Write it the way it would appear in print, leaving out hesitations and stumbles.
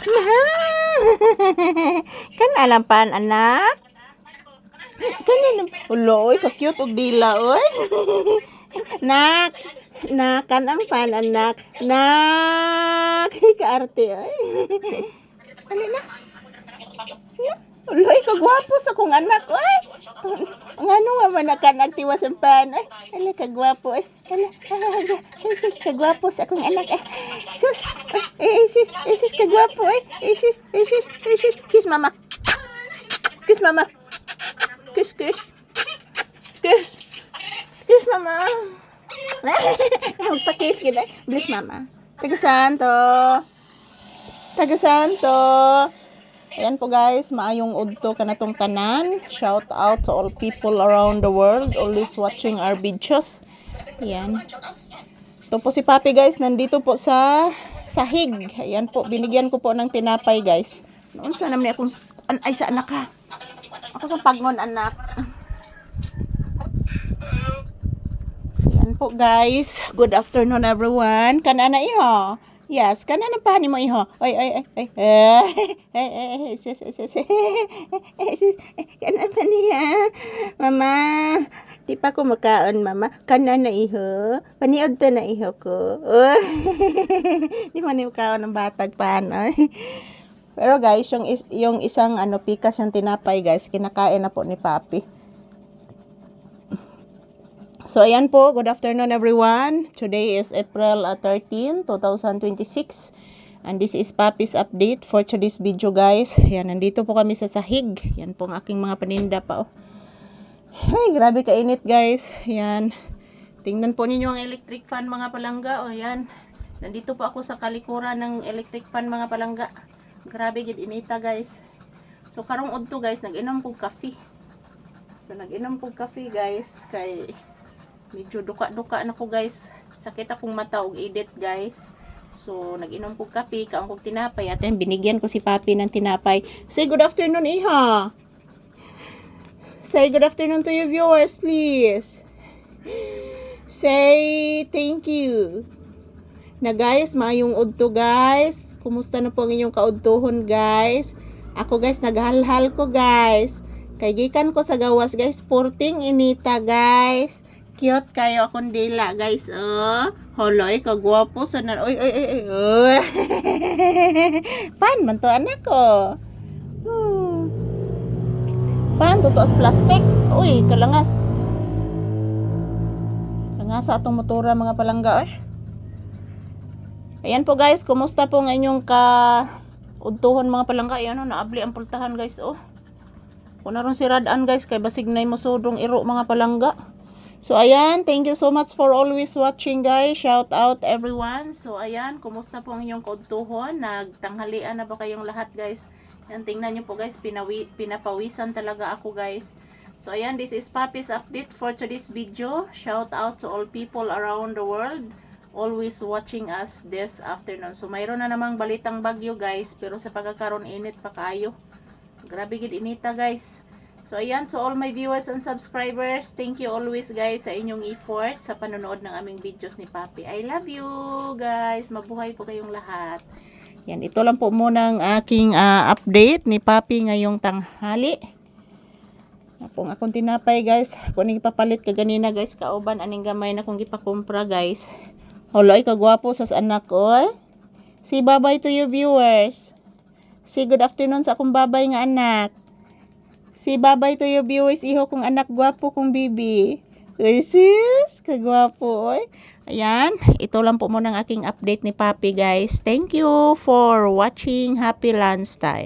Mahal. Kan alam pan anak. Kanina. Ulo, oy, ka-cute og dila, oy. Nak. Nakan ang pan anak. Nak. Kaarte, oy. Ali na. Uloy, kagwapo sa kong anak, oy. Ang ano nga man nakanagtiwas ang pan, oy. Ala, kagwapo, oy. Ala, sus, kagwapo sa akong anak, eh. Sus, sus, kagwapo, oy. Sus, kiss mama. Kiss mama. Kiss, kiss. Kiss. Kiss mama. Magpa-kiss kita. Bless mama. Taga-santo. Taga-santo. Ayan po guys, maayong udto kanatong tanan. Shout out to all people around the world always watching our videos. Ayan. Ito po si Papi guys, nandito po sa sahig. Ayan po, binigyan ko po ng tinapay guys. Noon sana naman akong ay sa anak ha. Ako sa pagngon anak. Ayan po guys. Good afternoon everyone. Kanana iho. Yes, kanana pa ni mo iho. Ay. Sis. Kanana pa niya. Mama, di pa ko makaon mama. Kanana iho. Paniod to na iho ko. Di mo ni makaon ng batag paano. Pero guys, yung isang pikas yung tinapay guys, kinakain na po ni Papi. So ayan po, good afternoon everyone. Today is April 13, 2026. And this is Papi's update for today's video guys. Ayan, nandito po kami sa sahig. Yan po ang aking mga paninda pa oh. Ay, grabe kainit guys. Ayan. Tingnan po ninyo ang electric fan mga palangga. O yan. Nandito po ako sa kalikuran ng electric fan mga palangga. Grabe gid inita guys. So karong udto guys, nag-inom kog kape. So nag-inom kog kape guys kay medyo duka-duka na ko guys. Sakit akong mata og edit guys. So nag-inom kog kape, kaon kog tinapay at binigyan ko si Papi ng tinapay. Say good afternoon iha. Say good afternoon to your viewers please. Say thank you. Na guys, maayong udto guys. Kumusta na po ang inyong kaudtohon guys? Ako guys, naghalhal ko guys. Kay gikan ko sa gawas guys, porting inita guys. Cute kayo akong dila guys, oh. Holoy, kagwapo sa na. Oy. Pan man to anak ko. Pan to as plastic. Uy, kalangas. Langas sa atong motora mga palangga eh. Ayan po guys, kumusta po ang inyong kaudtuhon mga palangga? Ayan o, naabli ang pultahan guys oh. Kung naroon si Radan guys, kay basig na yung masudong iro mga palangga. So ayan, thank you so much for always watching guys. Shout out everyone. So ayan, kumusta po ang inyong kaudtuhon? Nagtanghalian na ba kayong lahat guys? Ayan, tingnan nyo po guys, pinapawisan talaga ako guys. So ayan, this is Papi's update for today's video. Shout out to all people around the world always watching us this afternoon. So mayroon na namang balitang bagyo guys, pero sa pagkakaroon init pa kayo. Grabe gid inita guys. So ayan, to all my viewers and subscribers, thank you always guys sa inyong effort sa panonood ng aming videos ni Papi. I love you guys. Mabuhay po kayong lahat. Yan, ito lang po muna ang aking update ni Papi ngayong tanghali. Apong akong tinapay guys, kuning papalit ka ganina guys, kauban aning gamay na kong gipakumpra guys. Holoy, kagwapo sa anak ko eh. Say bye-bye to your viewers. Say good afternoon sa akong babay nga anak. Say bye-bye to your viewers, iho kong anak gwapo kong bibi. Uy sis, kagwapo eh. Ayan, ito lang po muna ang aking update ni Papi guys. Thank you for watching. Happy lunchtime.